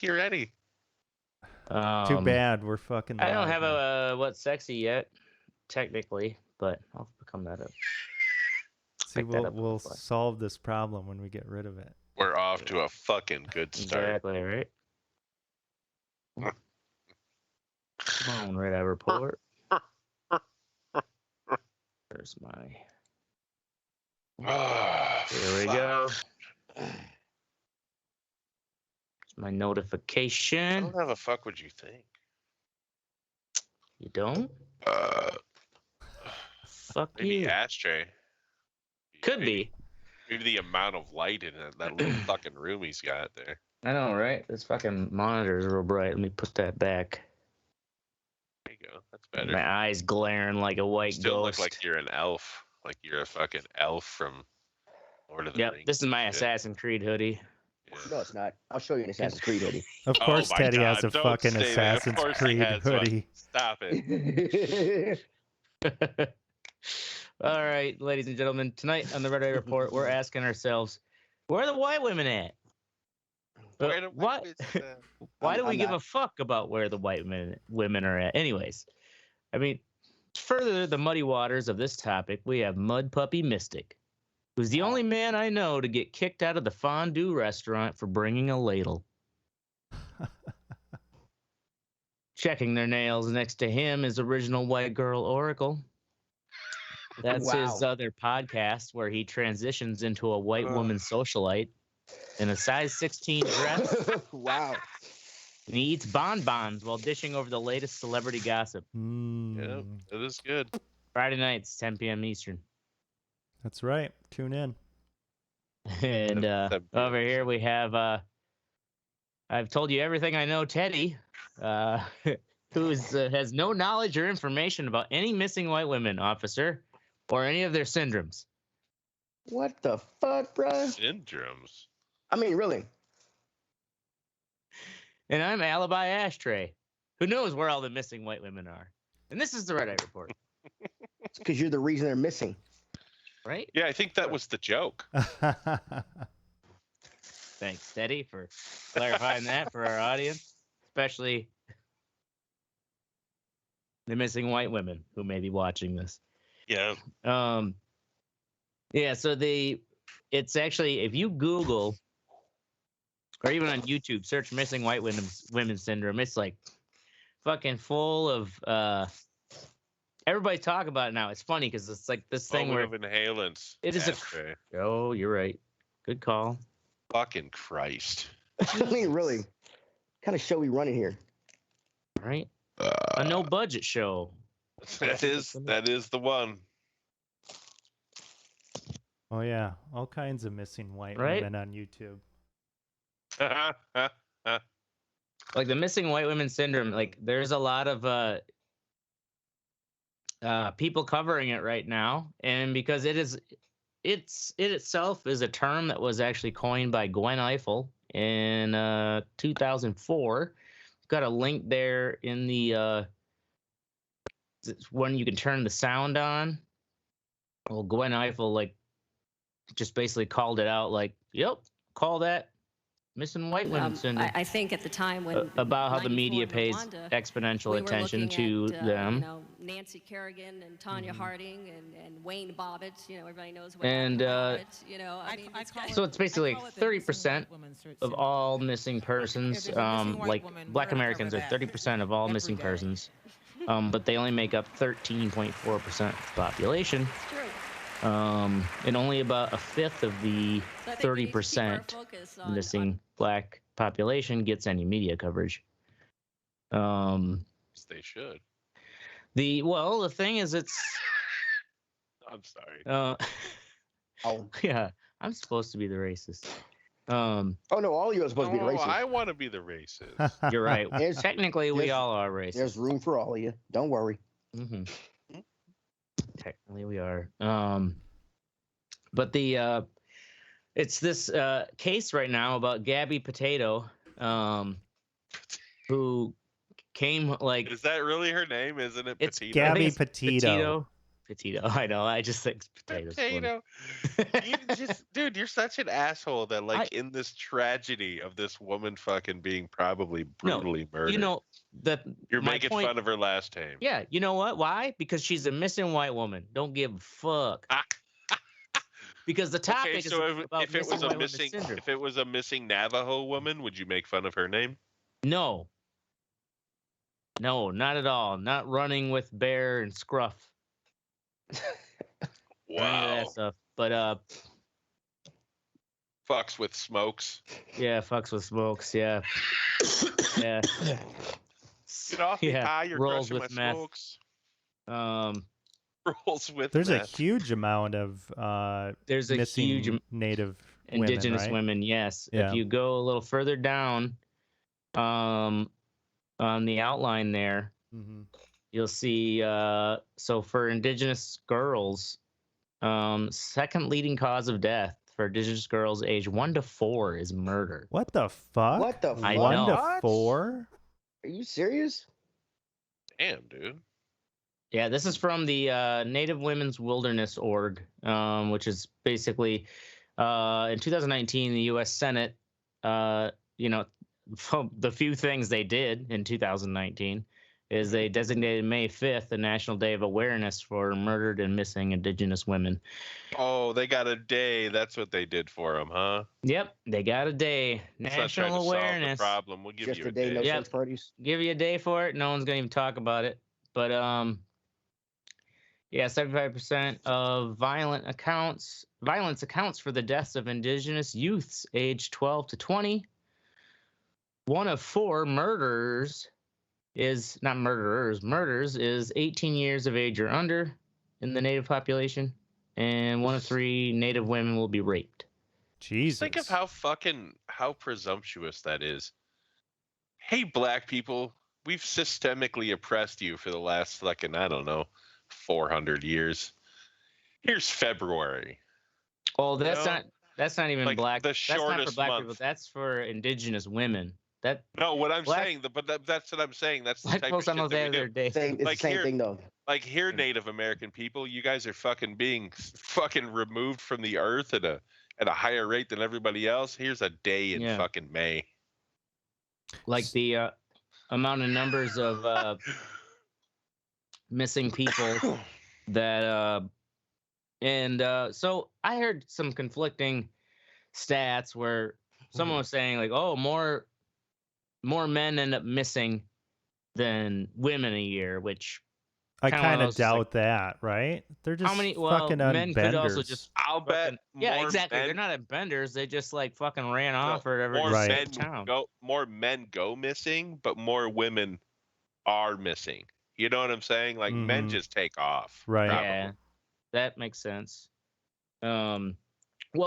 You're ready. Too bad we're fucking. I don't have a what's sexy yet, technically, but I'll become that up. See, we'll solve this problem when we get rid of it. We're off to a fucking good start. Exactly right. Come on, Radar Report. There's my. Here we go. There's my notification. I don't have a fuck. Would you think? You don't? Fuck maybe you. Ashtray. Could be. Maybe the amount of light in that little fucking room he's got there. I know, right? This fucking monitor is real bright. Let me put that back. There you go. That's better. My eyes glaring like a white Still ghost. look like you're an elf. Like you're a fucking elf from Lord of the Rings. Yep, this is my Assassin's Creed hoodie. Yeah. No, it's not. I'll show you an Assassin's Creed hoodie. Of course, my Teddy God, has a don't fucking say that. Of Assassin's course he Creed has one. hoodie. Stop it. All right, ladies and gentlemen, tonight on the Red Eye Report, we're asking ourselves, where are the white women at? What? Why do we give a fuck about where the white women are at? Anyways, I mean, to further the muddy waters of this topic, we have Mud Puppy Mistic, who's the only man I know to get kicked out of the fondue restaurant for bringing a ladle. Checking their nails next to him is original white girl Oracle. That's his other podcast where he transitions into a white woman socialite in a size 16 dress. Wow. And he eats bonbons while dishing over the latest celebrity gossip. Yeah, it is good. Friday nights, 10 p.m. Eastern. That's right. Tune in. And over here we have, I've told you everything I know, Teddy, who has no knowledge or information about any missing white women, officer, or any of their syndromes. What the fuck, bro? Syndromes? I mean, really. And I'm Alibi Ashtray, who knows where all the missing white women are. And this is the Red Eye Report. It's because you're the reason they're missing. Right? Yeah, I think that was the joke. Thanks, Teddy, for clarifying that for our audience, especially the missing white women who may be watching this. Yeah. Yeah, so it's actually, if you Google or even on YouTube, search missing white women syndrome, it's like fucking full of everybody talk about it now. It's funny because it's like this thing where inhalants. It is oh, you're right. Good call. Fucking Christ. I mean, really. What kind of show we running here? Right? A no budget show. That is the one. Oh yeah, all kinds of missing white women on YouTube. Like the missing white women syndrome, like there's a lot of people covering it right now, and because it itself is a term that was actually coined by Gwen Ifill in 2004. Got a link there in the when you can turn the sound on. Well, Gwen Ifill just basically called it out, like, yep, call that missing white women syndrome. I think at the time when about how the media pays exponential attention to them. You know, Nancy Kerrigan and Tanya Harding and Wayne Bobbitt. You know, everybody knows Wayne Bobbitt. You know, I mean, so it's basically 30% of all missing persons. Like Black Americans are 30% of all missing persons, but they only make up 13.4% of the population. It's true. And only about a fifth of the 30% missing black population gets any media coverage. They should. The thing is, I'm sorry. Yeah, I'm supposed to be the racist. Oh no, all of you are supposed to be the racist. I want to be the racist. You're right. Technically, we all are racist. There's room for all of you. Don't worry. Mm-hmm. Technically, we are. But it's this case right now about Gabby Potato, who came like. Is that really her name? Isn't it? It's Petito? Gabby Petito. Potato. I know. I just think potatoes. Potato. Dude, you're such an asshole that in this tragedy of this woman fucking being probably brutally murdered. You know you're making fun of her last name. Yeah, you know what? Why? Because she's a missing white woman. Don't give a fuck. Because the topic is about if it was a missing Navajo woman, would you make fun of her name? No. No, not at all. Not running with bear and scruff. Wow. Any of that stuff. But fucks with smokes. Yeah, fucks with smokes. Yeah. Yeah. Get off me, you're rolls with my meth. smokes. Rolls with There's meth. A huge amount of there's a missing huge native indigenous women, yes. Yeah. If you go a little further down on the outline there, you'll see so for indigenous girls, second leading cause of death for indigenous girls age 1 to 4 is murder. What the fuck? What the fuck? 1 to 4? Are you serious? Damn, dude. Yeah, this is from the Native Women's Wilderness Org, which is basically in 2019 the U.S. Senate. The few things they did in 2019 is they designated May 5th the National Day of Awareness for murdered and missing Indigenous women. Oh, they got a day. That's what they did for them, huh? Yep, they got a day. National awareness. Solve the problem. We'll give Just you a day. day. No search parties. Give you a day for it. No one's gonna even talk about it. But 75% of violence accounts for the deaths of indigenous youths aged 12 to 20. 1 of 4 murders is 18 years of age or under in the native population, and 1 of 3 native women will be raped. Jesus. Think of how presumptuous that is. Hey, black people, we've systemically oppressed you for the last 400 years. Here's February. Oh, that's not even black. The shortest that's not for black month. people. That's for indigenous women. What I'm saying, that's what I'm saying. That's the type of shit that we do. It's the same thing, though. Like here, Native American people, you guys are being removed from the earth at a higher rate than everybody else. Here's a day in fucking May. Like the amount of numbers of missing people that so I heard some conflicting stats where someone was saying more men end up missing than women a year, which I kind of doubt that, right? They're just fucking on men benders. could also just I'll bet exactly. They're not at benders. They just fucking ran off or whatever. More men go missing, but more women are missing. You know what I'm saying? Men just take off. Right. Probably. Yeah, that makes sense. Well,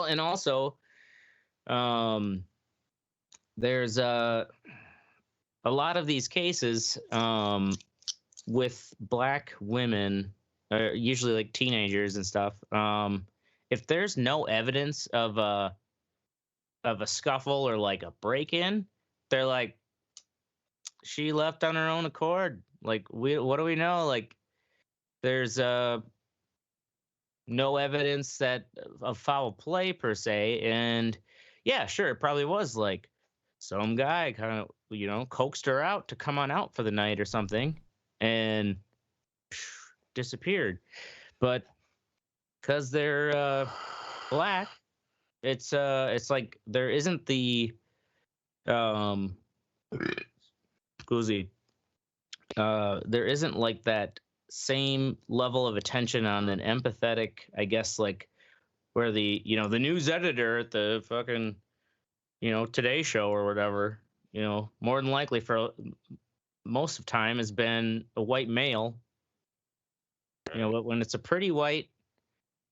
and also, there's a lot of these cases with black women, usually teenagers and stuff. If there's no evidence of a scuffle or a break-in, they're she left on her own accord. What do we know? There's no evidence of foul play per se, and yeah, sure, it probably was some guy kind of coaxed her out to come on out for the night or something, and disappeared. But because they're black, it's there isn't the there isn't that same level of attention on an empathetic, I guess, where the the news editor at the fucking Today Show or whatever, more than likely for most of the time has been a white male. But when it's a pretty white,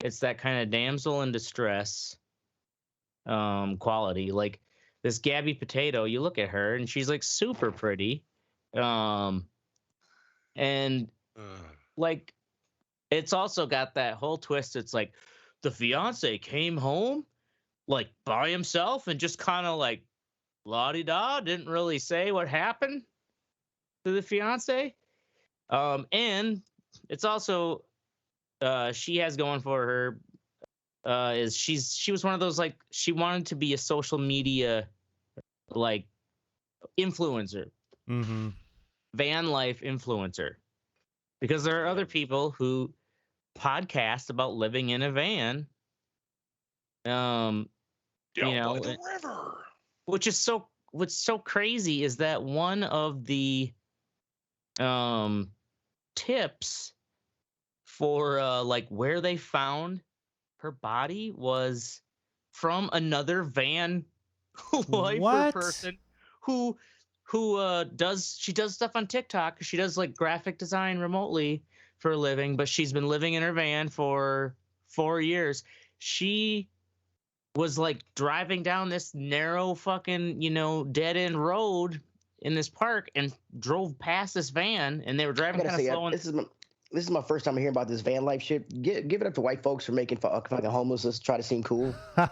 it's that kind of damsel in distress quality. This Gabby Potato, you look at her and she's super pretty. And it's also got that whole twist. It's the fiance came home by himself and just kind of la-di-da, didn't really say what happened to the fiance. And it's also she has going for her is she was one of those, like, she wanted to be a social media like influencer, van life influencer, because there are other people who podcast about living in a van, down by the river. What's so crazy is that one of the tips for like where they found her body was from another van lifer person who does stuff on TikTok. She does like graphic design remotely for a living, but she's been living in her van for 4 years. She was like driving down this narrow fucking, dead end road in this park and drove past this van, and they were driving kind of slow. This is my first time hearing about this van life shit. Give it up to white folks for making fucking homelessness try to seem cool. Oh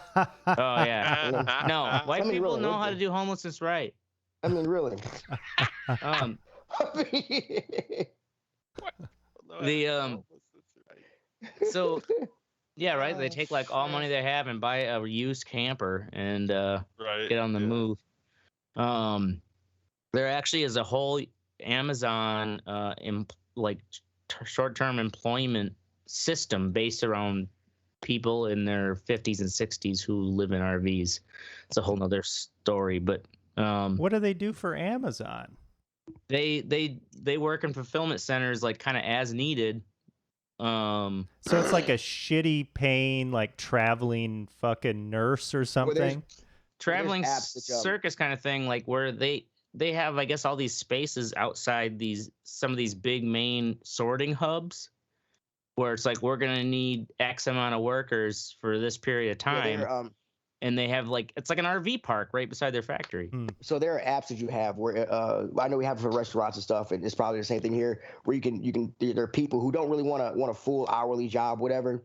yeah, no, white people really, know how to do homelessness right. I mean, really. So yeah, right. They take like all money they have and buy a used camper and get on the move. There actually is a whole Amazon short-term employment system based around people in their 50s and 60s who live in RVs. It's a whole nother story, but what do they do for Amazon? They work in fulfillment centers, like kind of as needed. So it's like a shitty paying, like traveling fucking nurse or something. Traveling circus kind of thing, like where they have, I guess, all these spaces outside some of these big main sorting hubs, where it's like, we're gonna need X amount of workers for this period of time. And they have like, it's like an RV park right beside their factory. So there are apps that you have where I know we have it for restaurants and stuff, and it's probably the same thing here, where you can there are people who don't really want a full hourly job, whatever,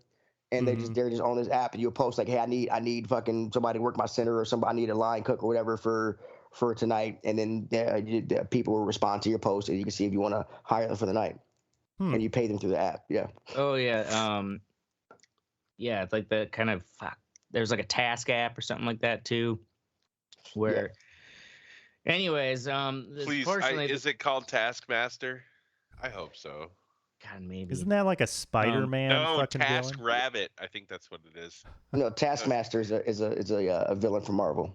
and they're just on this app, and you'll post like, hey, I need fucking somebody to work my center, or somebody, I need a line cook or whatever for tonight, and then the people will respond to your post, and you can see if you want to hire them for the night, and you pay them through the app. Yeah. Oh yeah. Yeah, it's like the kind of there's like a task app or something like that too, where anyways, please, is it called Taskmaster? I hope so. God, maybe. Isn't that like a Spider-Man? No, Task Rabbit. I think that's what it is. No, Taskmaster is a villain from Marvel.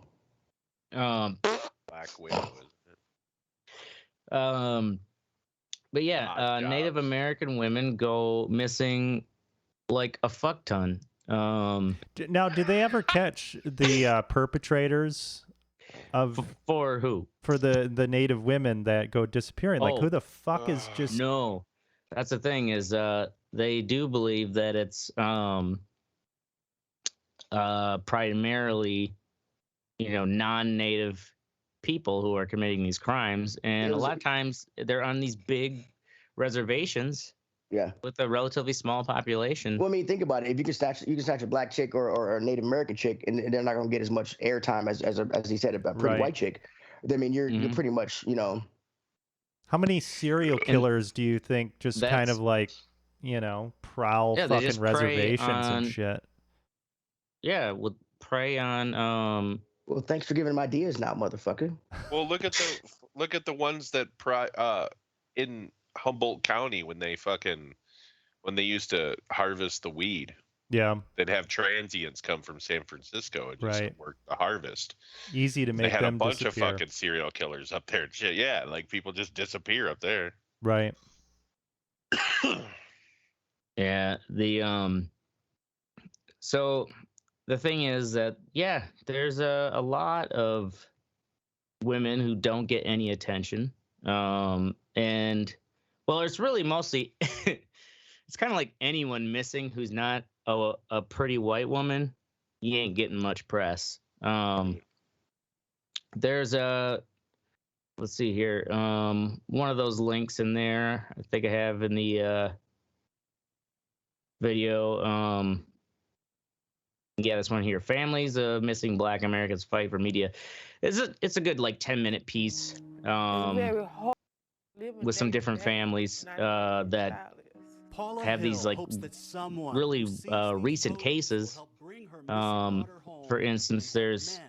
Black Widow, isn't it? But yeah, Native American women go missing like a fuck ton. Now, did they ever catch the perpetrators of for who? For the Native women that go disappearing? Like, who the fuck is just? No, that's the thing is, they do believe that it's primarily, non-native people who are committing these crimes, and a lot of times they're on these big reservations. Yeah, with a relatively small population. Well, I mean, think about it. If you can snatch a black chick or a Native American chick, and they're not going to get as much airtime as he said, a pretty white chick. I mean, you're pretty much, How many serial killers do you think just kind of like, prowl fucking reservations and shit? Yeah, would prey on. Well, thanks for giving them ideas now, motherfucker. Well, look at the ones that in Humboldt County when they used to harvest the weed. Yeah. They'd have transients come from San Francisco and just work the harvest. Easy to make them disappear. They had a bunch of fucking serial killers up there and shit. Yeah, like people just disappear up there. Right. Yeah, so the thing is that there's a lot of women who don't get any attention. And well, it's really mostly, it's kind of like anyone missing who's not a pretty white woman, you ain't getting much press. There's let's see here, one of those links in there, I think I have in the video. Yeah, this one here. Families of missing Black Americans fight for media. It's a good like 10-minute piece. With some different families that have these like really recent cases. For instance, there's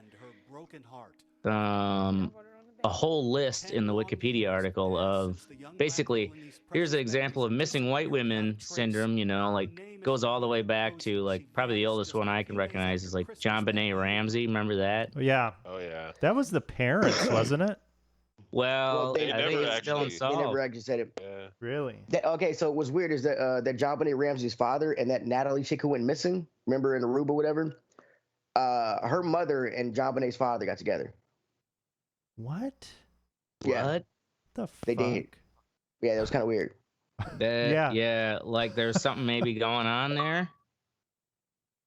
a whole list in the Wikipedia article of basically, here's an example of missing white women syndrome, you know, like goes all the way back to like probably the oldest one I can recognize is like John Benet Ramsey. Remember that? Yeah. Oh, yeah. That was the parents, wasn't it? Well, they I think it's still unsolved. They never actually said it. Yeah. Really? Okay, so what's weird is that John Benet Ramsey's father and that Natalie chick who went missing, remember in Aruba, whatever? Her mother and John Benet's father got together. What? Yeah. What? The fuck? They did. Yeah, that was kind of weird. Yeah, like there's something maybe going on there.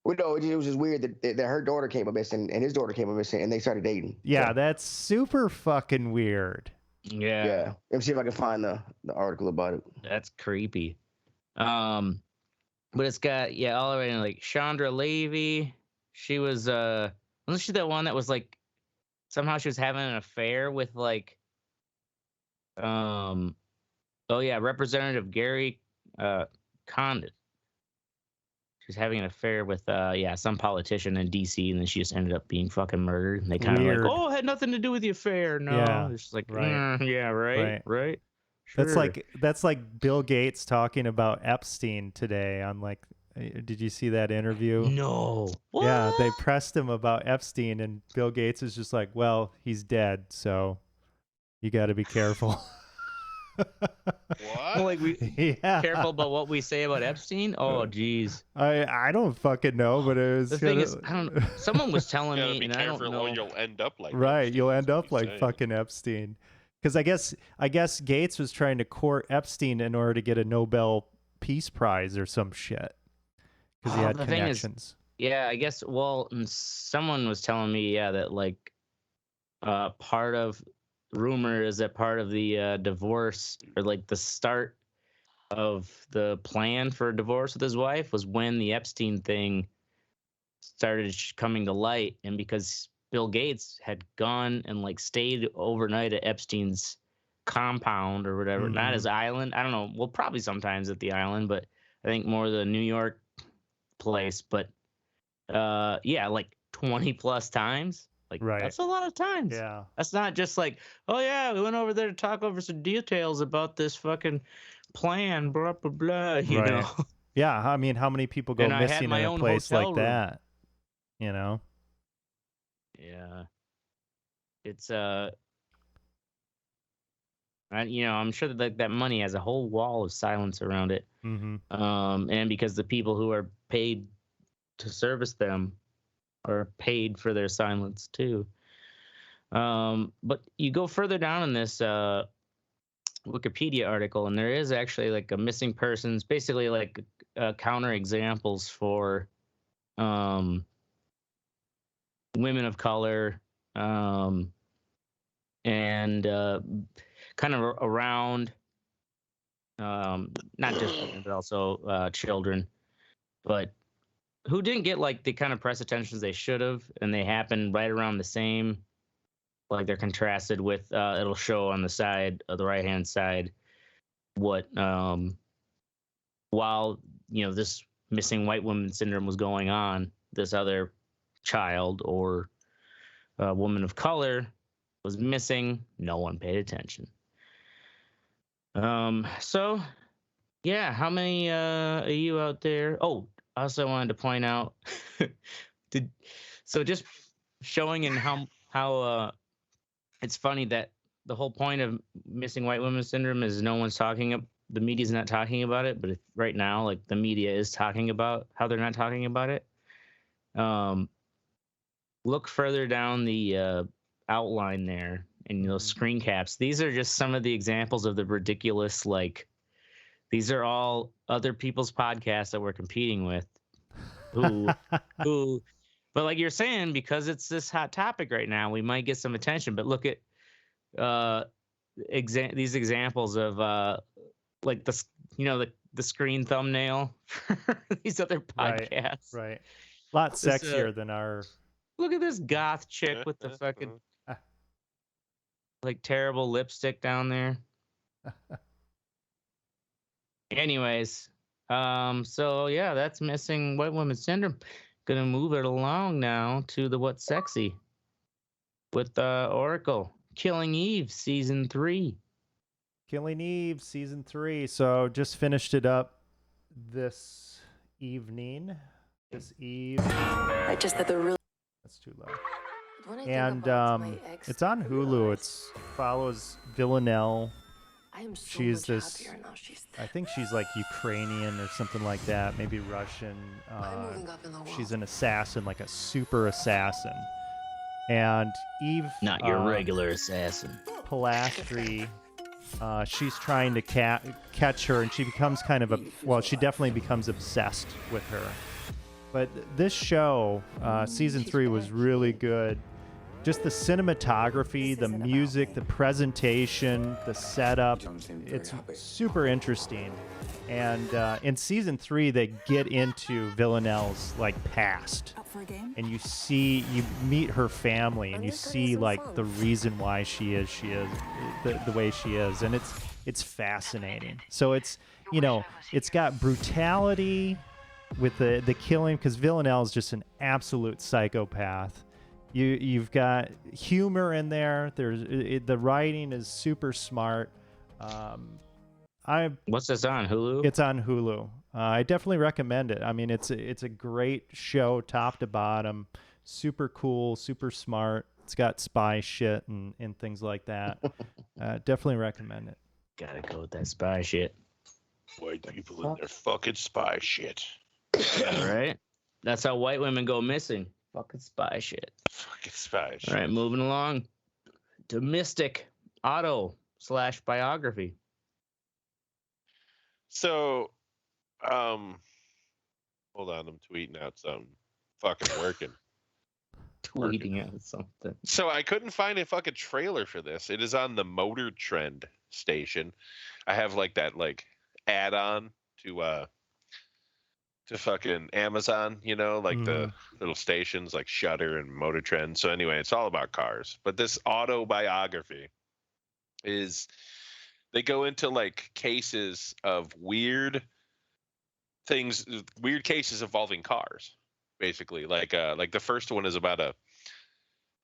Well, no, it was just weird that her daughter came up missing and his daughter came up missing and they started dating. Yeah, so. That's super fucking weird. Yeah. Let me see if I can find the article about it. That's creepy. But it's got all the way in like Chandra Levy. She was wasn't she the one that was like somehow she was having an affair with like Representative Gary Condit. She's having an affair with some politician in DC, and then she just ended up being fucking murdered. And they kind of like, oh, it had nothing to do with the affair. No, yeah, it's just like, right. Sure. That's like Bill Gates talking about Epstein today on like. Did you see that interview? No. What? Yeah, they pressed him about Epstein, and Bill Gates is just like, well, he's dead, so you got to be careful. What? Like careful about what we say about Epstein? Oh, geez. I don't fucking know, but it was. The thing is, I don't. Someone was telling me, and I don't know. Or you'll end up like Epstein, you'll end up like fucking Epstein. Because I guess Gates was trying to court Epstein in order to get a Nobel Peace Prize or some shit. Because he had connections. I guess. Well, someone was telling me, that like, part of rumor is that part of the divorce or like the start of the plan for a divorce with his wife was when the Epstein thing started coming to light, and because Bill Gates had gone and like stayed overnight at Epstein's compound or whatever, not his island. I don't know. Well, probably sometimes at the island, but I think more the New York place. But like 20 plus times. Like, that's a lot of times. Yeah. That's not just like, oh, yeah, we went over there to talk over some details about this fucking plan, blah, blah, blah, you know? Yeah, I mean, how many people go missing in a place like that? You know? Yeah. It's, I'm sure that that money has a whole wall of silence around it. And because the people who are paid to service them are paid for their silence too. But you go further down in this Wikipedia article, and there is actually like a missing persons, basically like counter examples for women of color, and kind of around not just women, but also children, but who didn't get like the kind of press attentions they should have, and they happen right around the same. Like they're contrasted with it'll show on the side of the right hand side what while this missing white woman syndrome was going on, this other child or woman of color was missing. No one paid attention. So yeah, how many are you out there? Oh, I also wanted to point out, so just showing in how it's funny that the whole point of missing white women syndrome is no one's talking. The media's not talking about it, but right now, like the media is talking about how they're not talking about it. Look further down the outline there, and those screen caps. These are just some of the examples of the ridiculous. Like, these are all other people's podcasts that we're competing with. But like you're saying, because it's this hot topic right now, we might get some attention. But look at these examples of like the screen thumbnail for these other podcasts. Right. A lot sexier than our. Look at this goth chick with the fucking like terrible lipstick down there. Anyways, So yeah, that's missing white woman syndrome. Gonna move it along now to the What's Sexy with Oracle Killing Eve season 3. Killing Eve season 3. So just finished it up this evening. This eve. I just had the really. That's too low. And it's on Hulu. It follows Villanelle. She's this. I think she's like Ukrainian or something like that. Maybe Russian. She's an assassin, like a super assassin. And Eve. Not your regular assassin. Pilastri. She's trying to catch her, and she becomes kind of she definitely becomes obsessed with her. But this show, season 3, was really good. Just the cinematography, the music, the presentation, the setup, it's super interesting. And in season 3, they get into Villanelle's like past, and you meet her family, and you see like the reason why she is the way she is, and it's fascinating. So it's it's got brutality with the killing, because Villanelle is just an absolute psychopath. You've got humor in there. The writing is super smart. What's this on Hulu? It's on Hulu. I definitely recommend it. I mean, it's a great show, top to bottom. Super cool, super smart. It's got spy shit and things like that. Definitely recommend it. Gotta go with that spy shit. White people and their fucking spy shit. Right? That's how white women go missing. Fucking spy shit. Fucking spy shit. All right, moving along to Mistic Auto/Biography. So, hold on, I'm tweeting out something. Fucking working. Tweeting out something. So I couldn't find a fucking trailer for this. It is on the Motor Trend station. I have like that add-on to fucking Amazon, like the little stations like Shuttle and Motor Trend. So anyway, it's all about cars. But this autobiography is, they go into like cases of weird cases involving cars, basically. Like the first one is about a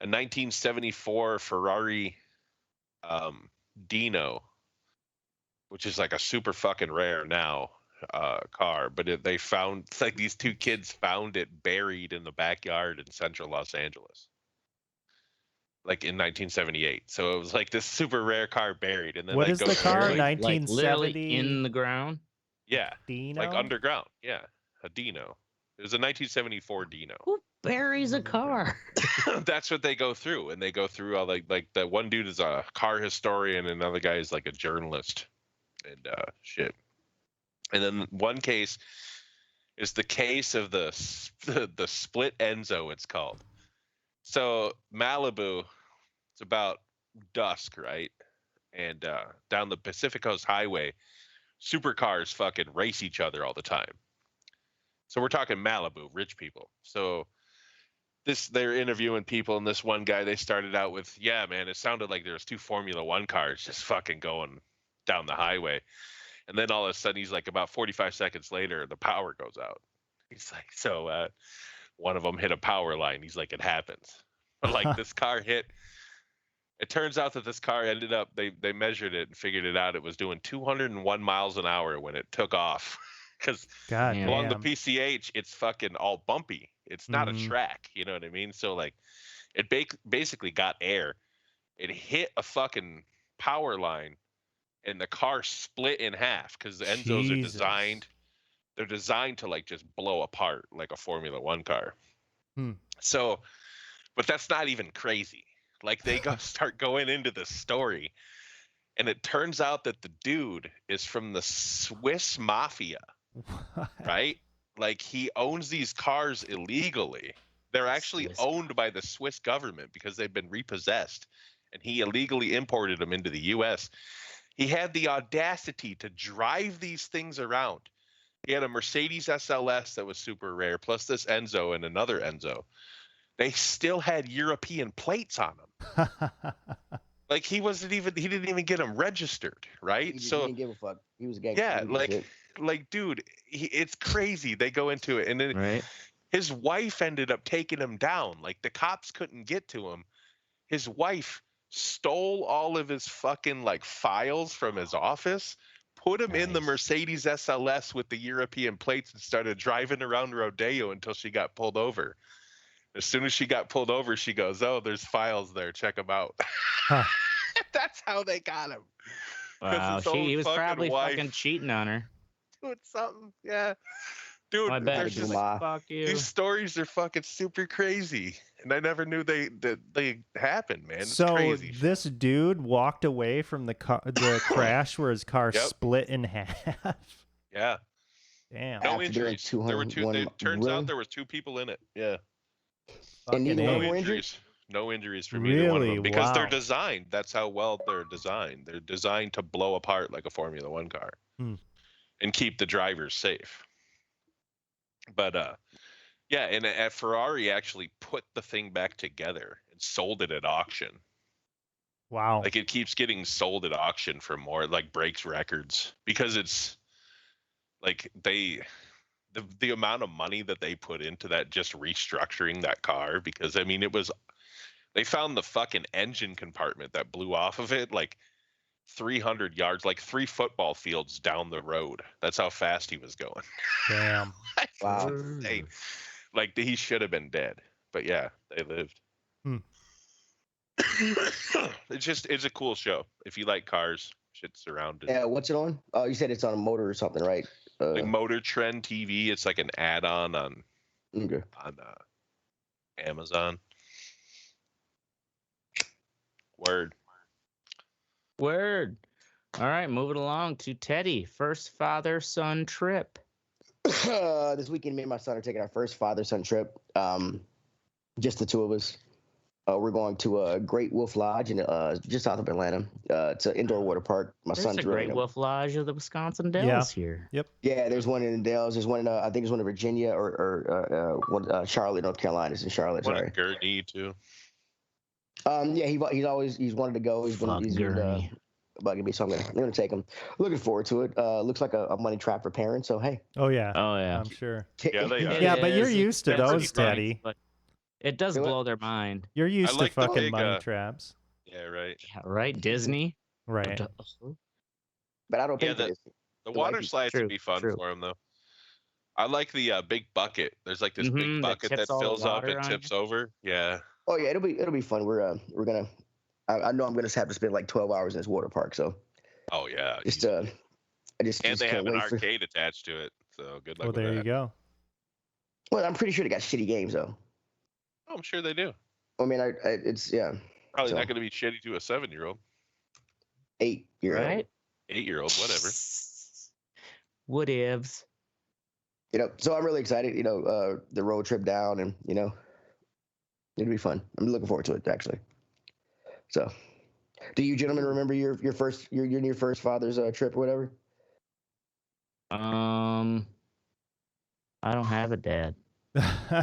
1974 Ferrari Dino, which is like a super fucking rare now car, but they found, like, these two kids found it buried in the backyard in central Los Angeles, like in 1978. So it was like this super rare car buried, and then what is the car? 1970 like literally in the ground. Yeah, Dino? like underground. Yeah, a Dino. It was a 1974 Dino. Who buries a car? That's what they go through, and they go through all like that. One dude is a car historian, and another guy is like a journalist, and shit. And then one case is the case of the split Enzo, it's called. So Malibu, it's about dusk, right? And down the Pacific Coast Highway, supercars fucking race each other all the time. So we're talking Malibu, rich people. So they're interviewing people, and this one guy, they started out with, yeah, man, it sounded like there was 2 Formula One cars just fucking going down the highway. And then all of a sudden, he's like, about 45 seconds later, the power goes out. He's like, so one of them hit a power line. He's like, it happens. But like this car hit. It turns out that this car ended up, they measured it and figured it out. It was doing 201 miles an hour when it took off. Because along the PCH, it's fucking all bumpy. It's not a track. You know what I mean? So like, it basically got air. It hit a fucking power line, and the car split in half, because the Enzos are designed to like just blow apart like a Formula One car. So, but that's not even crazy. Like, they start going into the story, and it turns out that the dude is from the Swiss mafia. Right? Like, he owns these cars illegally. They're actually owned by the Swiss government because they've been repossessed, and he illegally imported them into the U.S. He had the audacity to drive these things around. He had a Mercedes SLS that was super rare, plus this Enzo and another Enzo. They still had European plates on them. Like, he didn't even get them registered, right? He didn't give a fuck. He was a gangster. Yeah, like, like, dude, it's crazy. They go into it, and then his wife ended up taking him down. Like, the cops couldn't get to him. His wife stole all of his fucking like files from his office, put him in the Mercedes SLS with the European plates, and started driving around Rodeo until she got pulled over. As soon as she got pulled over, she goes, "Oh, there's files there. Check them out." Huh. That's how they got him. Wow, he was probably fucking cheating on her. Doing something, yeah. Dude, I bet. just, fuck you. These stories are fucking super crazy, and I never knew they happened, man. It's so crazy. This dude walked away from the crash where his car split in half. Yeah. Damn. No injuries. There were two. It turns out there was two people in it. Yeah. And neither no one were injured? injuries. No injuries from either one of them because they're Wow. designed. That's how well they're designed. They're designed to blow apart like a Formula One car and keep the drivers safe. But yeah, and Ferrari actually put the thing back together and sold it at auction. Wow. Like, it keeps getting sold at auction for more, like breaks records, because it's like the amount of money that they put into that, just restructuring that car, because I mean, they found the fucking engine compartment that blew off of it like 300 yards, like 3 football fields down the road. That's how fast he was going. Damn. Wow. Insane. Like, he should have been dead, but yeah, they lived. It's a cool show. If you like cars, shit's surrounded. Yeah, what's it on? Oh, you said it's on a motor or something, right? Like Motor Trend TV. It's like an add-on on Amazon. Word. All right, moving along to Teddy. First father-son trip. This weekend, me and my son are taking our first father-son trip. Just the two of us. We're going to Great Wolf Lodge in just south of Atlanta. It's an indoor water park. There's a Great Wolf Lodge of the Wisconsin Dells here. Yep. Yeah, there's one in the Dells. There's one in I think there's one in Virginia or one Charlotte, North Carolina. It's in Charlotte. One Sorry. in Gurnee too. Yeah, he's wanted to go. He's been bugging me, so I'm gonna take him. Looking forward to it. Looks like a money trap for parents. So hey. Oh yeah. I'm sure. Yeah, they are. Yeah, but you're used to those, Teddy. It does blow their mind. You're used to fucking big, money traps. Yeah, right. Yeah, right. Disney. Right. But I don't think the water slides would be fun for him though. I like the big bucket. There's like this big bucket that fills up and tips over. Yeah. Oh yeah, it'll be fun. We're gonna. I know I'm gonna have to spend like 12 hours in this water park. So. Oh yeah. And they have an arcade attached to it. So good luck. Well, there you go. Well, I'm pretty sure they got shitty games though. Oh, I'm sure they do. I mean, it's yeah. Probably not going to be shitty to a 7-year-old. 8-year-old. Right. 8-year-old, whatever. Whatevs. So I'm really excited. The road trip down, and it'll be fun. I'm looking forward to it actually. So, do you gentlemen remember your first father's trip or whatever? I don't have a dad.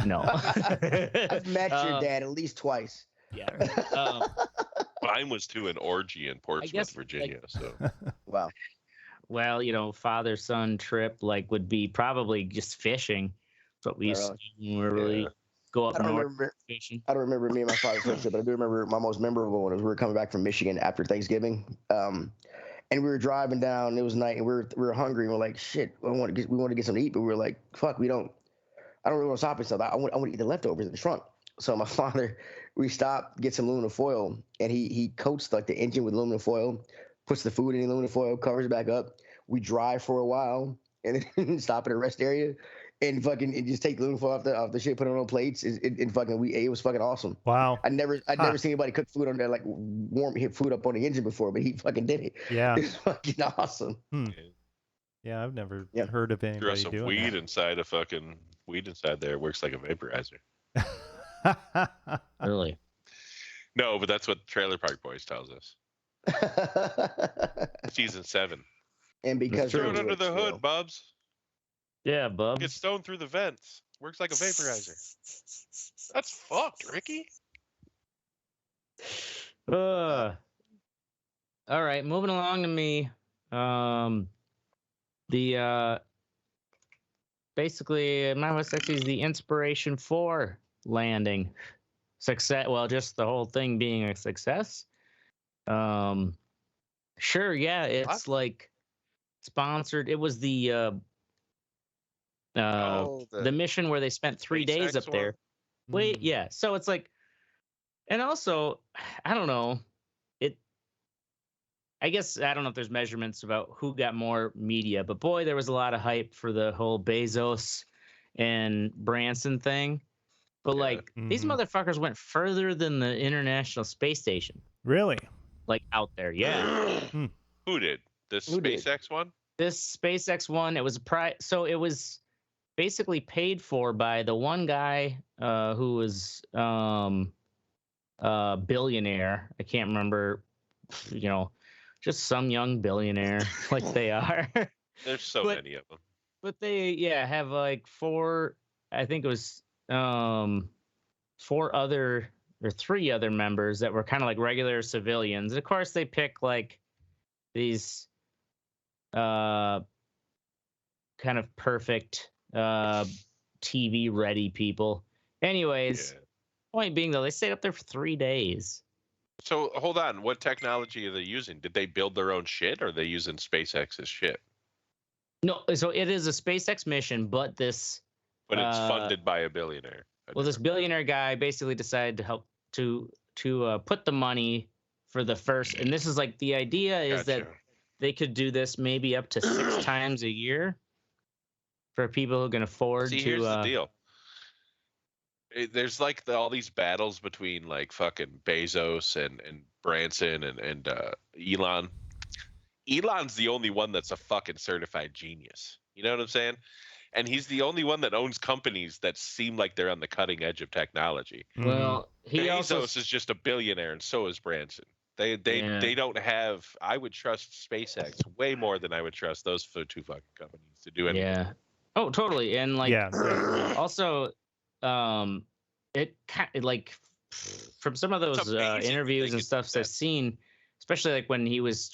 No. I've met your dad at least twice. Yeah. Mine was to an orgy in Portsmouth, Virginia. So. Wow. Well, father-son trip would be probably just fishing. But we used to really go up north fishing. I don't remember me and my father's first trip, but I do remember my most memorable one was we were coming back from Michigan after Thanksgiving. And we were driving down. It was night, and we were hungry. And we're like, shit, we want to get something to eat, but we were like, fuck, I don't really want to stop and stuff. I want to eat the leftovers in the trunk. So my father, we stopped, get some aluminum foil, and he coats the engine with aluminum foil, puts the food in the aluminum foil, covers it back up. We drive for a while, and then stop at a rest area, and just take the aluminum foil off the shit, put it on plates, and fucking we ate. It was fucking awesome. Wow. I'd never seen anybody cook food on there, warm food up on the engine before, but he fucking did it. Yeah. It was fucking awesome. Yeah, I've never heard of anybody Throw some doing weed that. inside a fucking weed inside there. It works like a vaporizer. Really? No, but that's what Trailer Park Boys tells us. Season 7. And because throw it under the hood, Bubs. Yeah, Bubs. Get stoned through the vents. Works like a vaporizer. That's fucked, Ricky. All right, moving along to me. The basically, Mama Sexy is the inspiration for landing success. Well, just the whole thing being a success. Sure, yeah, it's like sponsored. It was the mission where they spent 3 days up there. Wait, yeah. So it's like, and also, I don't know. I guess I don't know if there's measurements about who got more media, but boy, there was a lot of hype for the whole Bezos and Branson thing. But like these motherfuckers went further than the International Space Station. Really? Like out there, yeah. Who did? This SpaceX one? This SpaceX one, it was so it was basically paid for by the one guy who was a billionaire. I can't remember, just some young billionaire like they are. There's so many of them. But they have like I think it was 3 other members that were kind of like regular civilians. Of course, they pick like these kind of perfect TV ready people. Anyways, point being though, they stayed up there for 3 days. So hold on, what technology are they using? Did they build their own shit, or are they using SpaceX's shit? No, so it is a SpaceX mission, but it's funded by a billionaire. Well, this billionaire guy basically decided to help to put the money for the first, and this is like the idea is that they could do this maybe up to 6 times a year for people who can afford to. Here's the deal. There's like all these battles between like fucking Bezos and Branson and Elon. Elon's the only one that's a fucking certified genius. You know what I'm saying? And he's the only one that owns companies that seem like they're on the cutting edge of technology. Well, Bezos is just a billionaire, and so is Branson. They don't have. I would trust SpaceX way more than I would trust those 2 fucking companies to do anything. Yeah. Oh, totally. And like, also, it like from some of those interviews and stuff I've seen, especially like when he was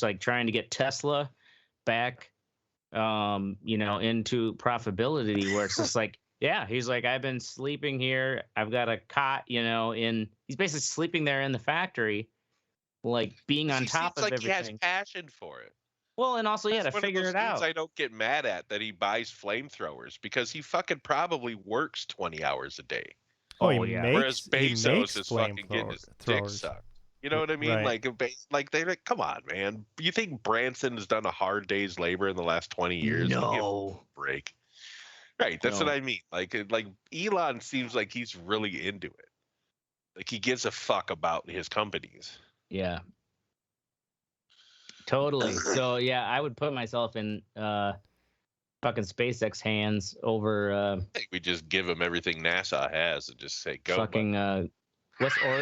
like trying to get Tesla back, into profitability, where it's just like, yeah, he's like, I've been sleeping here. I've got a cot, he's basically sleeping there in the factory, like being on top of everything. He has passion for it. Well, and also, to figure it out. I don't get mad at that he buys flamethrowers, because he fucking probably works 20 hours a day. Oh, yeah. Whereas Bezos is fucking getting his dick sucked. You know what I mean? Right. Like they're like, come on, man. You think Branson has done a hard day's labor in the last 20 years? No. Break. Right. That's what I mean. Like Elon seems like he's really into it. Like he gives a fuck about his companies. Yeah. Totally. So yeah, I would put myself in fucking SpaceX hands over. I think we just give him everything NASA has and just say go. Fucking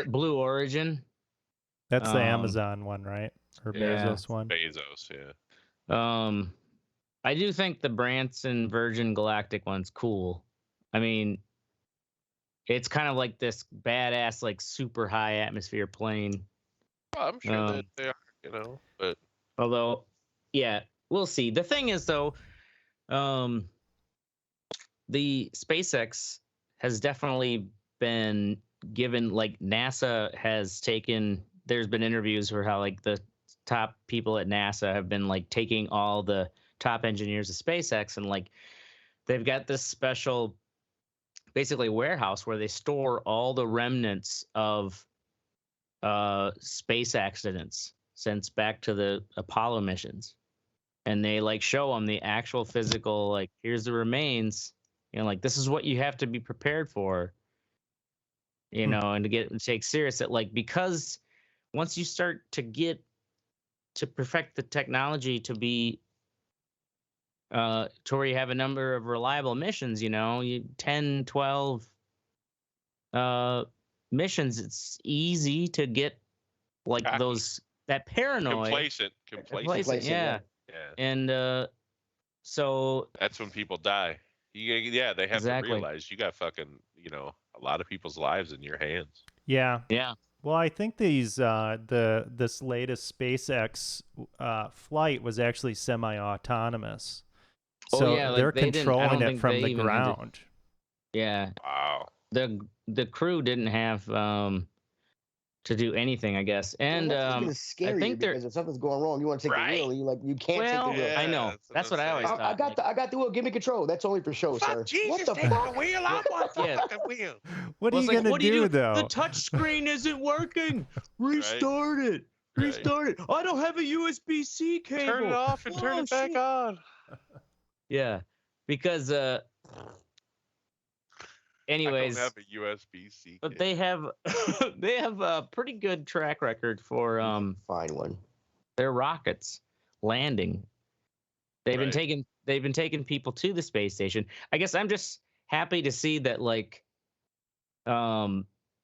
Blue Origin. That's the Amazon one, right? Or Bezos one. Bezos, yeah. I do think the Branson Virgin Galactic one's cool. I mean, it's kind of like this badass, like super high atmosphere plane. Well, I'm sure that they are, but. Although, yeah, we'll see. The thing is, though, the SpaceX has definitely been given, like NASA has taken, there's been interviews where how like the top people at NASA have been like taking all the top engineers of SpaceX, and like they've got this special basically warehouse where they store all the remnants of space accidents since back to the Apollo missions, and they like show them the actual physical, like, here's the remains, like this is what you have to be prepared for, and to take serious that, like, because once you start to get to perfect the technology to be to where you have a number of reliable missions, 10, 12 missions, it's easy to get like that paranoid, complacent, yeah. And so that's when people die. They have to realize you got fucking, a lot of people's lives in your hands. Yeah. Well, I think this latest SpaceX flight was actually semi-autonomous. Oh So yeah, they're like they didn't. I controlling don't it think from they the even had to. ground. Yeah, Wow. the crew didn't have to do anything, I guess. And that's even I scarier think they're because if something's going wrong, you want to take the wheel. Right. And you can't take the well. wheel. Yeah, I know. That's I'm what I always saying. thought. Like, I got the wheel. Give me control. That's only for show, sir. Fuck Jesus, What the take the fuck? wheel. I want the yeah. fucking wheel. What are Well, you it's like, gonna what do you do do? The though? touch screen isn't working. Restart it. Right. Restart it. I don't have a USB-C cable. Turn it off and turn it back shit. on. Yeah, because anyways, I don't have a USB-C. but they have they have a pretty good track record for Find one. their rockets landing. They've been taking people to the space station. I guess I'm just happy to see that like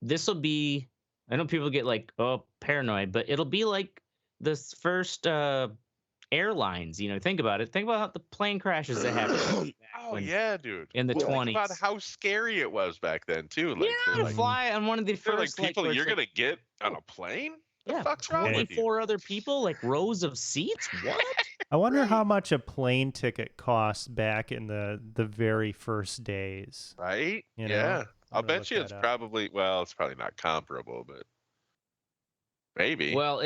this will be, I know people get like paranoid, but it'll be like this first airlines, think about it. Think about the plane crashes that happened. Oh yeah, dude. In the Think 20s. about how scary it was back then too. Like, yeah, to fly on one of the they're like first people where you're it's gonna get on a plane. The yeah, fuck's wrong with you? 24 other people, like rows of seats. What? I wonder how much a plane ticket cost back in the very first days. Right? You know? Yeah. I'll I'm gonna bet you look it's that up. probably it's probably not comparable, but maybe. Well,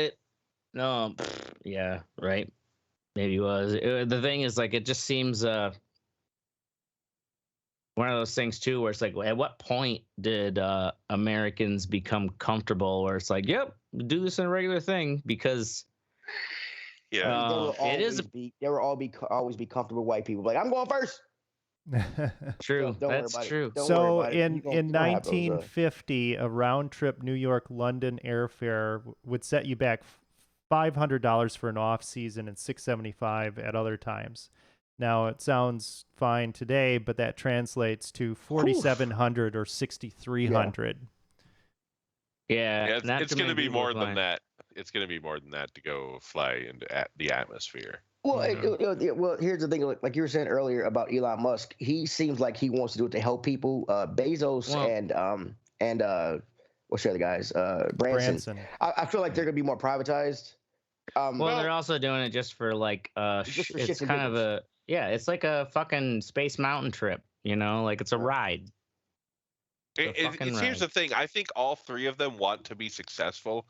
yeah, right. Maybe it was. The thing is, like, it just seems one of those things too, where it's like, at what point did Americans become comfortable? Where it's like, yep, do this in a regular thing because yeah. it is They will always be comfortable white people. Like, I'm going first. true. Don't worry That's about it. true. Don't worry So about it. in You don't have those, 1950, a round trip New York London airfare would set you back $500 for an off season and $675 at other times. Now it sounds fine today, but that translates to $4,700 or $6,300. Yeah, It's going to be more than that. It's going to be more than that to go fly into the atmosphere. Well, well, here's the thing. Like you were saying earlier about Elon Musk, he seems like he wants to do it to help people. Bezos and what's the other guys? Branson. I feel like they're gonna be more privatized. Well, they're also doing it just for like it's kind of it's like a fucking Space Mountain trip, like it's a ride. Here's the thing. I think all three of them want to be successful,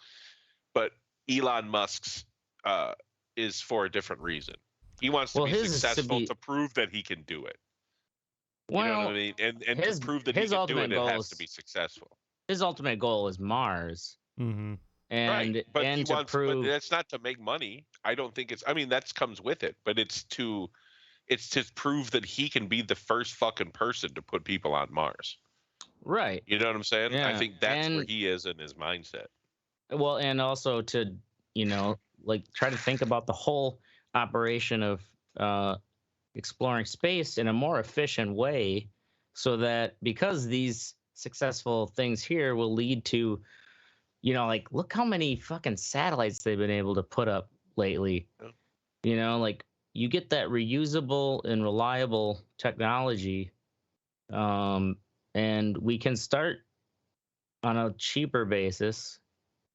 but Elon Musk's is for a different reason. He wants to be successful to prove that he can do it. Well, you know what I mean? And to prove that he can do it, it has to be successful. His ultimate goal is Mars. Mm-hmm. And right. But and he wants, but that's not to make money. I don't think it's. I mean, that comes with it, but it's to prove that he can be the first fucking person to put people on Mars. Right. You know what I'm saying? Yeah. I think that's where he is in his mindset. Well, and also to, like try to think about the whole operation of exploring space in a more efficient way so that because these successful things here will lead to, like look how many fucking satellites they've been able to put up lately. Yeah. Like you get that reusable and reliable technology and we can start on a cheaper basis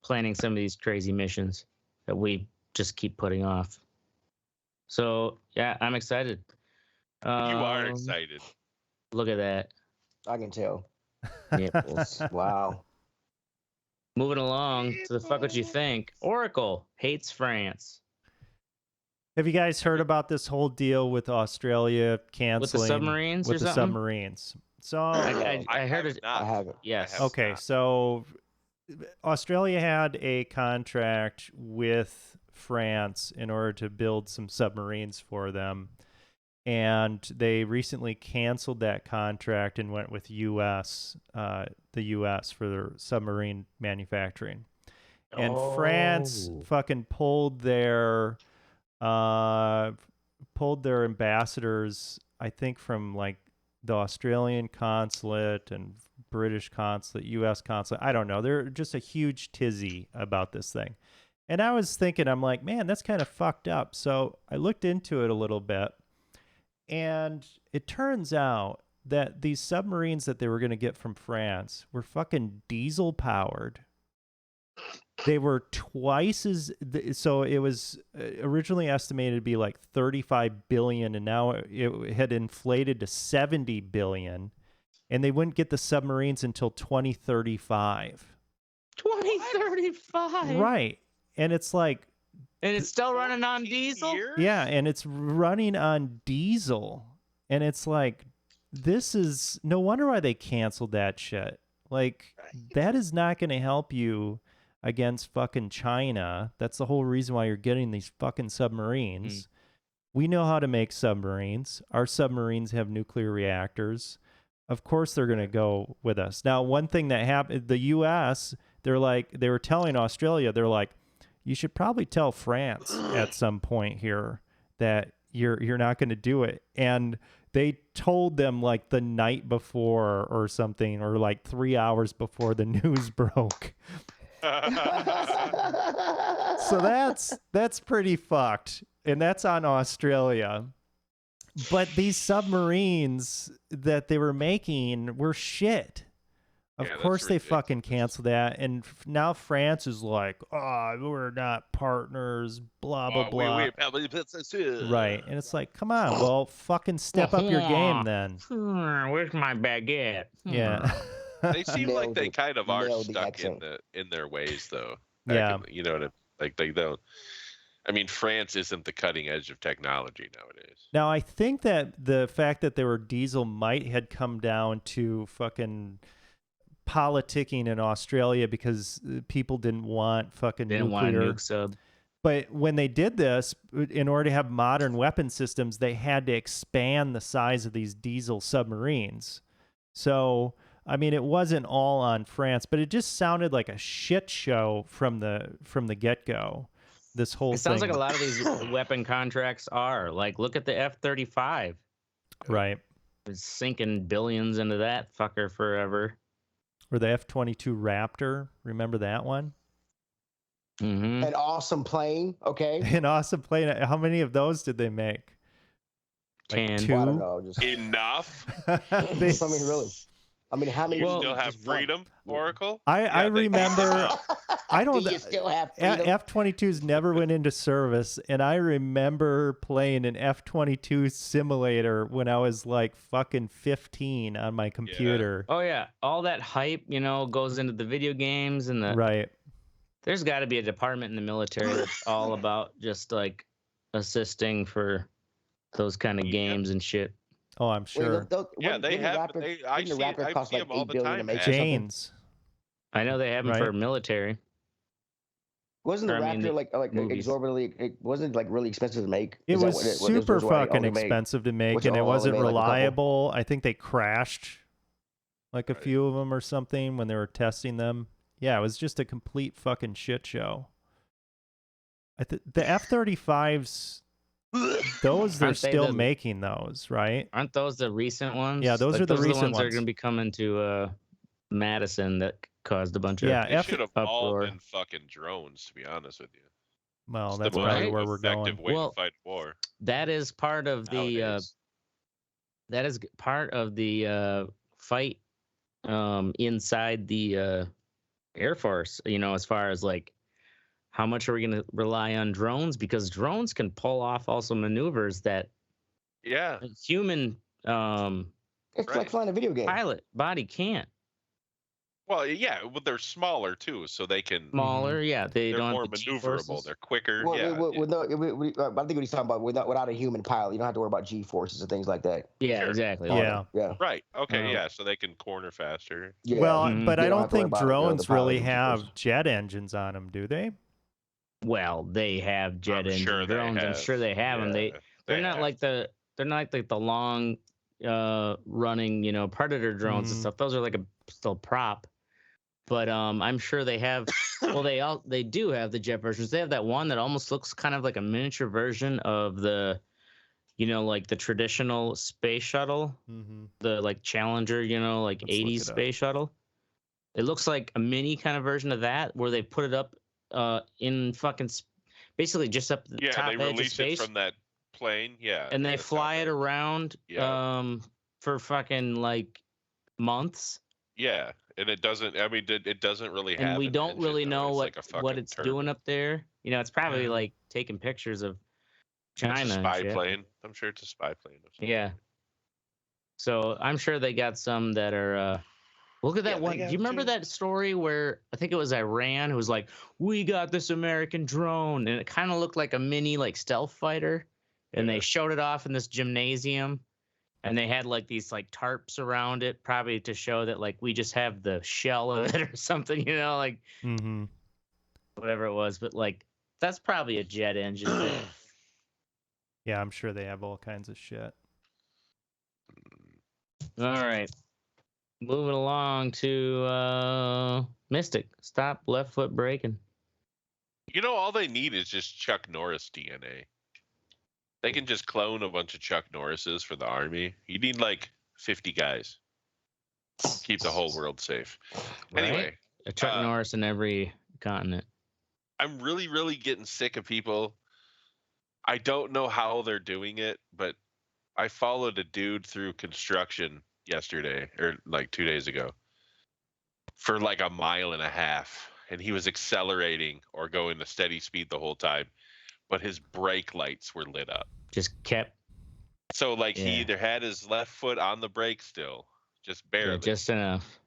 planning some of these crazy missions that we just keep putting off. So yeah, I'm excited. You are excited. Look at that. I can tell. Nipples. Wow. Moving along to the fuck what you think. Oracle hates France. Have you guys heard about this whole deal with Australia canceling with the submarines? With the submarines. So I heard it. I haven't. Yes. Okay, so Australia had a contract with France in order to build some submarines for them, and they recently canceled that contract and went with the U.S. for their submarine manufacturing. And France fucking pulled their ambassadors, I think, from like the Australian consulate and British consulate, U.S. consulate. I don't know. They're just a huge tizzy about this thing. And I was thinking, I'm like, man, that's kind of fucked up. So I looked into it a little bit, and it turns out that these submarines that they were going to get from France were fucking diesel powered. They were twice as so it was originally estimated to be like 35 billion, and now it had inflated to 70 billion, and they wouldn't get the submarines until 2035. 2035. Right. And it's like, and it's still running on diesel? Yeah, and it's running on diesel. And it's like, this is no wonder why they canceled that shit. Like, that is not going to help you against fucking China. That's the whole reason why you're getting these fucking submarines. We know how to make submarines. Our submarines have nuclear reactors. Of course they're going to go with us. Now, one thing that happened, the U.S., they were telling Australia, they're like, you should probably tell France at some point here that you're not going to do it. And they told them like the night before or something, or like 3 hours before the news broke. So that's pretty fucked. And that's on Australia. But these submarines that they were making were shit. Of course they fucking canceled that. And now France is like, oh, we're not partners, blah, blah, blah. Right. And it's like, come on, well, fucking step up your game then. Where's my baguette? Yeah. They seem like they kind of are stuck in their ways, though. Yeah. You know, like they don't. I mean, France isn't the cutting edge of technology nowadays. Now, I think that the fact that they were diesel had come down to fucking politicking in Australia because people didn't want fucking nuclear. Want a nuke sub. But when they did this, in order to have modern weapon systems, they had to expand the size of these diesel submarines. So, I mean, it wasn't all on France, but it just sounded like a shit show from the get-go. This whole it sounds like a lot of these weapon contracts are. Like, look at the F-35. Right. It's sinking billions into that fucker forever. Or the F-22 Raptor. Remember that one? Mm-hmm. An awesome plane. Okay. An awesome plane. How many of those did they make? 10. Like 2? Well, I don't know. Just... Enough. I mean, really. I mean, how many? You still have freedom, Oracle? I remember. I don't. Do you still have freedom? F-22s never went into service, and I remember playing an F-22 simulator when I was like fucking 15 on my computer. Yeah. Oh yeah, all that hype, goes into the video games and the right. There's got to be a department in the military that's all about just like assisting for those kind of games and shit. Oh, I'm sure. Wait, they have. I see them all the time. Janes. I know they have them for military. Wasn't the Raptor like exorbitantly? It wasn't like really expensive to make. It was super fucking expensive to make, and it wasn't reliable. I think they crashed, like a few of them or something when they were testing them. Yeah, it was just a complete fucking shit show. The F-35s. Those they're still making those, right? Aren't those the recent ones? Yeah, those are the recent ones. That are going to be coming to Madison that caused a bunch of they should have all been fucking drones, to be honest with you. Well, that's probably where we're going. Way to fight war. That is part of the fight inside the Air Force. As far as like, how much are we going to rely on drones? Because drones can pull off also maneuvers that a human it's like flying a video game. Pilot body can't. Well, yeah, they're smaller too, so they can. Smaller, yeah. They're more maneuverable. They're quicker. I think what he's talking about without a human pilot, you don't have to worry about G forces and things like that. Yeah, exactly. Yeah. Right. Okay. So they can corner faster. Yeah. Well, but I don't think drones really have jet engines on them, do they? Well, they have jet engine drones. I'm sure they have them. They're not like the long running Predator drones and stuff. Those are like still prop. But I'm sure they have. Well, they do have the jet versions. They have that one that almost looks kind of like a miniature version of the, like the traditional space shuttle, the like Challenger, like 80s space shuttle. It looks like a mini kind of version of that, where they put it up in fucking basically just up the top edge of space. Yeah, they release it from that plane. Yeah, and they fly it around for fucking like months. Yeah, and it doesn't. I mean, it doesn't really have. And we an don't engine, really though. know It's what like a fucking what it's turbo. doing up there. You know, it's probably Yeah. like taking pictures of It's China a and spy shit. plane. I'm sure it's a spy plane. Of some Yeah. sort. So I'm sure they got some that are. Look at that Yeah, one. they Do you got remember two. that story where I think it was Iran who was like, "We got this American drone," and it kind of looked like a mini like stealth fighter, and they Yeah. showed it off in this gymnasium, and they had like these like tarps around it, probably to show that like we just have the shell of it or something, you know, like Mm-hmm. whatever it was. But like that's probably a jet engine thing. Yeah, I'm sure they have all kinds of shit. All right. Moving along to Mystic. Stop left foot braking. You know, all they need is just Chuck Norris DNA. They can just clone a bunch of Chuck Norrises for the army. You need like 50 guys. Keep the whole world safe. Right? Anyway, A Chuck Norris in every continent. I'm really, really getting sick of people. I don't know how they're doing it, but I followed a dude through construction yesterday, or like 2 days ago, for like a mile and a half. And he was accelerating or going to steady speed the whole time, but his brake lights were lit up. Just kept. So like he Yeah. either had his left foot on the brake still, just barely, Yeah, just enough.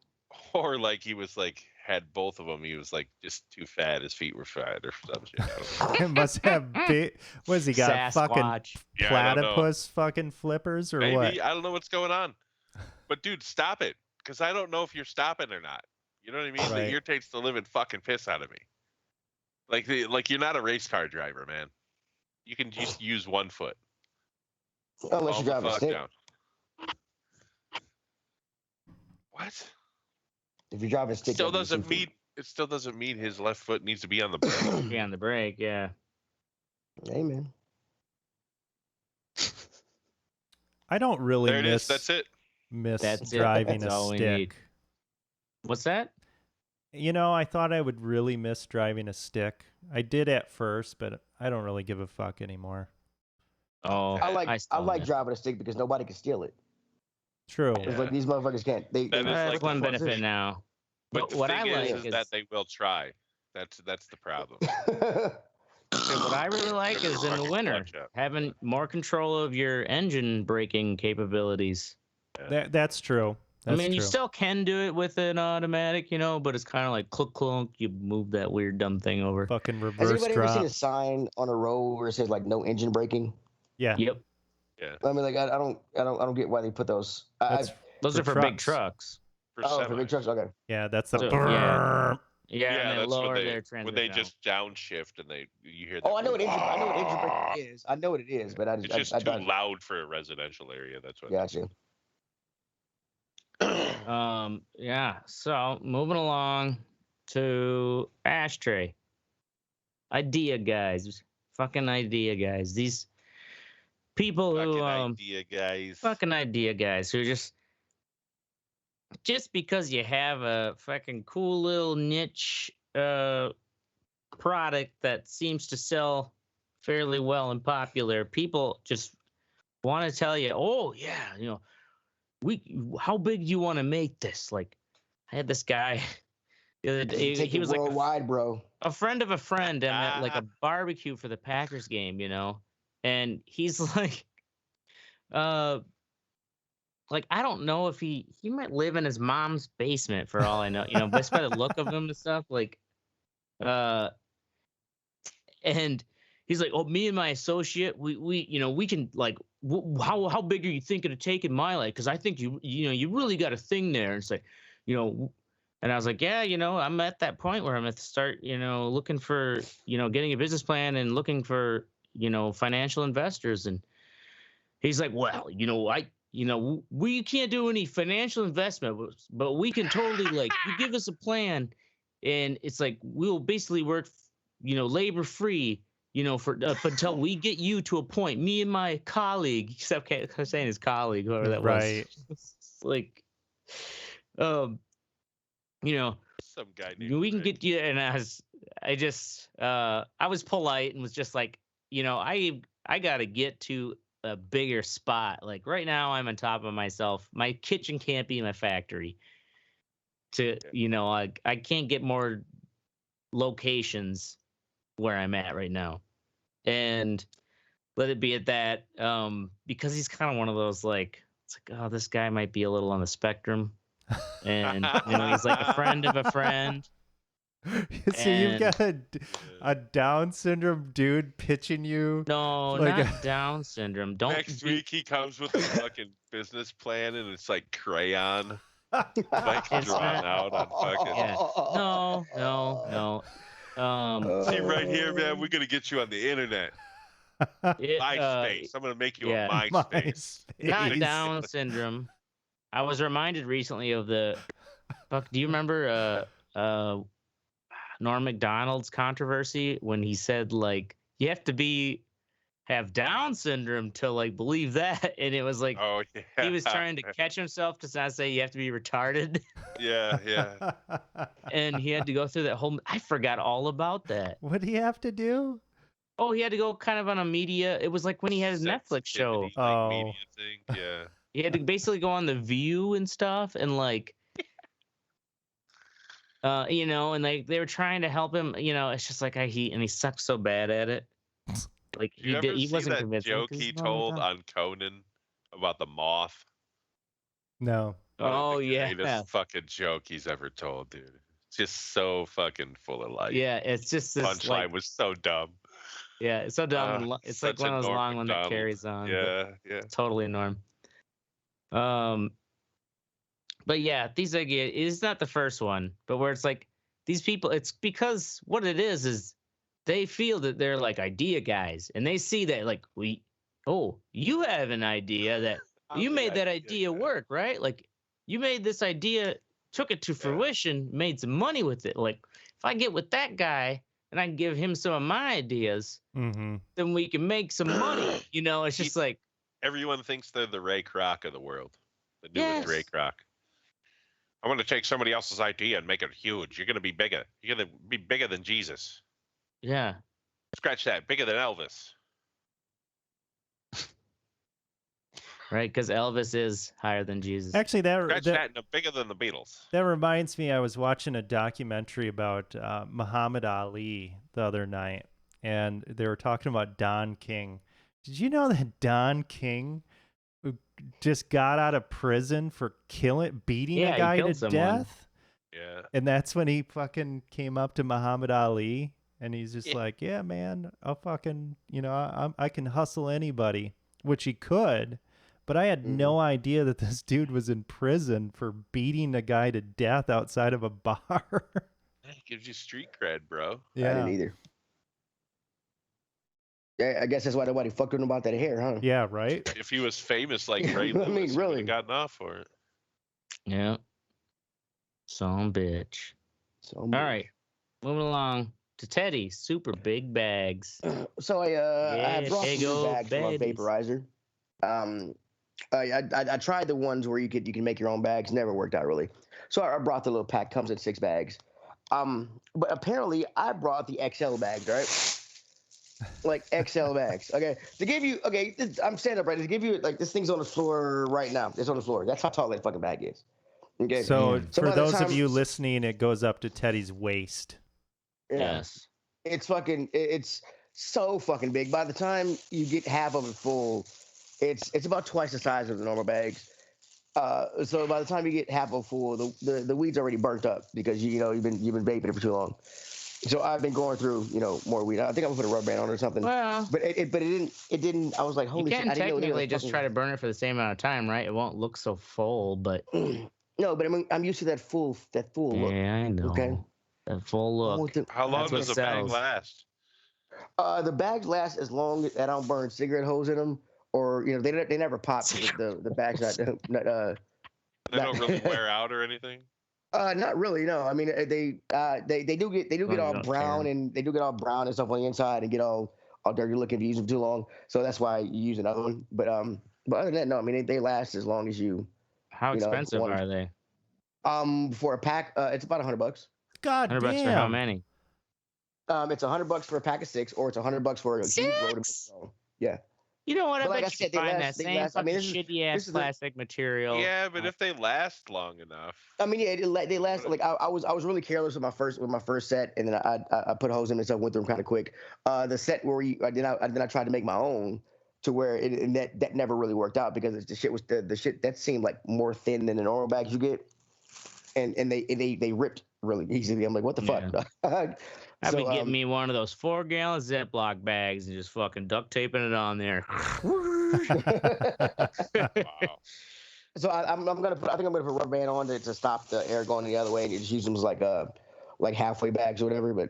or like he was like had both of them. He was like just too fat. His feet were fat or some shit. I don't know. It must have big. What has he got? Fucking Sasquatch. Yeah, I don't know. platypus fucking flippers or Maybe what? I don't know what's going on. But dude, stop it, because I don't know if you're stopping or not. You know what I mean? Right. It irritates the living fucking piss out of me. Like you're not a race car driver, man. You can just use one foot. Unless Calm you drive the a fuck stick. down. What? If you drive a stick, Still that'd be doesn't two mean it still doesn't mean his left foot needs to be on the brake. Yeah, on the brake. Yeah. feet. Amen. I don't really There it is. miss That's it. That's it. driving That's a all we need. stick. What's that? You know, I thought I would really miss driving a stick. I did at first, but I don't really give a fuck anymore. Oh, I like still miss. driving a stick because nobody can steal it. True. It's like these motherfuckers can't. They That is That's like one the benefit now. But But the what thing I like is that they will try. That's the problem. what I really like is in the Fucking winter clutch up. having more control of your engine braking capabilities. That's true. That's I mean, you true. still can do it with an automatic, you know, but it's kind of like clunk clunk. You move that weird dumb thing over. Fucking Has reverse anybody ever seen drop. a sign on a road where it says like no engine braking? Yeah. Yep, Yeah. I mean, like I don't get why they put those. That's those For are for big trucks. trucks. for big trucks. Okay. Yeah, that's the So, brrrr. Yeah, and they that's lower when their transmission. when they just downshift and you hear that. Oh, I know what engine braking is. I know what it is, but It's just too loud for a residential area. That's what. Gotcha. Yeah. So moving along to Ashtray. Idea guys. Fucking idea guys. These people who fucking idea guys who just because you have a fucking cool little niche product that seems to sell fairly well and popular, people just want to tell you, oh yeah, you know, how big do you want to make this? Like, I had this guy the other day. He was worldwide, bro. A friend of a friend. I'm at like a barbecue for the Packers game, you know, and he's like, like I don't know if he might live in his mom's basement for all I know, you know, just by the look of him and stuff, like, and he's like, oh, me and my associate, we you know, we can like, how big are you thinking of taking my life? Because I think you know, you really got a thing there. And it's like, you know, and I was like, yeah, you know, I'm at that point where I'm at the start, you know, looking for, you know, getting a business plan and looking for, you know, financial investors. And he's like, well, you know, we can't do any financial investment, but we can totally, like, you give us a plan, and it's like we'll basically work, you know, labor free, you know, for until we get you to a point. Me and my colleague, except I'm saying his colleague, whoever that Right. was, like, you know, some guy named we can Rick. get you. And I was polite and was just like, you know, I got to get to a bigger spot. Like right now I'm on top of myself. My kitchen can't be my factory. to, you know, I can't get more locations where I'm at right now. And let it be at that, because he's kind of one of those, like, it's like, oh, this guy might be a little on the spectrum. And, you know, he's like a friend of a friend. So you've got a Down syndrome dude pitching you. No, like not Down syndrome. Don't. Next week he comes with a fucking business plan and it's like crayon. Like It's drawn not- out on fucking. Yeah. No. See right here, man. We're gonna get you on the internet. MySpace. I'm gonna make you a MySpace. Not Down syndrome. I was reminded recently of the. Fuck. Do you remember Norm Macdonald's controversy when he said, like, you have to have Down syndrome to, like, believe that, and it was like, oh yeah, he was trying to catch himself to not say you have to be retarded. Yeah. And he had to go through that whole. I forgot all about that. What did he have to do? Oh, he had to go kind of on a media. It was like when he had his Netflix show. Like media thing. Yeah. He had to basically go on The View and stuff, and like, you know, and they were trying to help him. You know, it's just like he sucks so bad at it. Like he wasn't that convincing. joke he told on Conan about the moth? No. Oh yeah, the greatest fucking joke he's ever told, dude. It's just so fucking full of life. Yeah, it's just this punchline like, was so dumb. Yeah, it's so dumb. It's like one of those long ones that carries on. Yeah. Totally Norm. But yeah, these ideas is not the first one, but where it's like these people, it's because what it is they feel that they're like idea guys, and they see that like you have an idea that you made that idea work, right? Like you made this idea, took it to fruition, made some money with it. Like if I get with that guy and I can give him some of my ideas, then we can make some money. You know, it's just like everyone thinks they're the Ray Kroc of the world. The newest Ray Kroc. I'm going to take somebody else's idea and make it huge. You're going to be bigger. You're going to be bigger than Jesus. Yeah. Scratch that. Bigger than Elvis. Right, because Elvis is higher than Jesus. Actually, that bigger than the Beatles. That reminds me, I was watching a documentary about Muhammad Ali the other night, and they were talking about Don King. Did you know that Don King just got out of prison for beating a guy to death? Yeah. And that's when he fucking came up to Muhammad Ali, and he's just like, yeah, man, I'll fucking, I can hustle anybody, which he could. But I had no idea that this dude was in prison for beating a guy to death outside of a bar. It gives you street cred, bro. Yeah. I didn't either. Yeah, I guess that's why nobody fucked with him about that hair, huh? Yeah, right? If he was famous like Ray Lewis, I mean, really, he would have gotten off for it. Yeah. Some bitch. All right. Moving along to Teddy. Super big bags. So I brought some bags from a vaporizer. I tried the ones where you can make your own bags. Never worked out really. So I brought the little pack. Comes in 6 bags. But apparently I brought the XL bags, right? Like XL bags. Okay. To give you, I'm standing up right. To give you, like, this thing's on the floor right now. It's on the floor. That's how tall that fucking bag is. Okay. So for those of you listening, it goes up to Teddy's waist. Yes. It's so fucking big. By the time you get half of it full, it's about twice the size of the normal bags. So by the time you get half of it full, the weed's already burnt up because you've been vaping it for too long. So I've been going through more weed. I think I'm gonna put a rubber band on or something. Well, but it didn't. I was like, holy shit! You can technically just try to burn it for the same amount of time, right? It won't look so full, but no. But I'm used to that full look. Yeah, I know. Okay. That full look. How long does the bag last? The bags last as long as I don't burn cigarette holes in them, or they never pop. The bags not they don't really wear out or anything. Not really. No, I mean they do get all brown and they do get all brown and stuff on the inside and get all dirty looking if you use them too long. So that's why you use another one. But other than that, no. I mean they last as long as you. How expensive are they? For a pack, it's about $100. God damn. $100 for how many? It's $100 for a pack of 6, or it's $100 for a huge load of. Yeah. You know what? I But like bet I you said, can they find last. that They same last. I mean, fucking shitty ass this is the. plastic material. Yeah, but if they last long enough. I mean, yeah, they last. Like I was really careless with my first set, and then I put holes in and stuff. Went through them kind of quick. The set where I tried to make my own to where and that never really worked out because the shit was the shit that seemed like more thin than the normal bags you get, and they ripped really easily. I'm like, what the fuck? I've been So, getting me one of those 4-gallon Ziploc bags and just fucking duct taping it on there. Wow. So I'm gonna put. I think I'm gonna put a rubber band on to stop the air going the other way, and you just use them as like halfway bags or whatever. But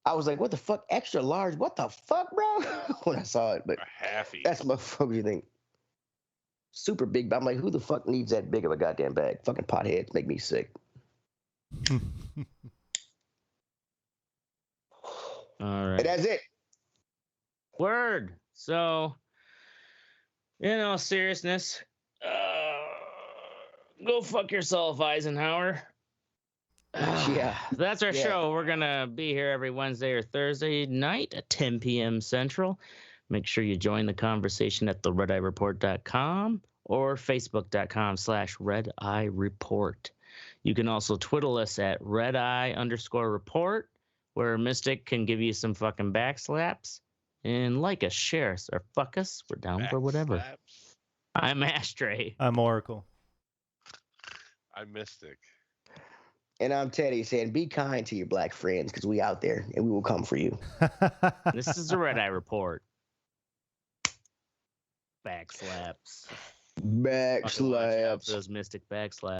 I was like, what the fuck, extra large? What the fuck, bro? When I saw it, but A halfie. that's my fuck. You think super big? But I'm like, who the fuck needs that big of a goddamn bag? Fucking potheads make me sick. All right. And that's it. Word. So, seriousness. Go fuck yourself, Eisenhower. Yeah. That's our Yeah. show. We're going to be here every Wednesday or Thursday night at 10 p.m. Central. Make sure you join the conversation at theredeyereport.com or facebook.com/redeyereport. You can also twiddle us at redeye_report, where Mistic can give you some fucking backslaps. And like us, share us, or fuck us. We're down for whatever. Backslaps. I'm Ashtray. I'm Oracle. I'm Mistic. And I'm Teddy saying, be kind to your black friends because we out there and we will come for you. This is the Red Eye Report. Backslaps. Fucking watch out for those Mistic backslaps.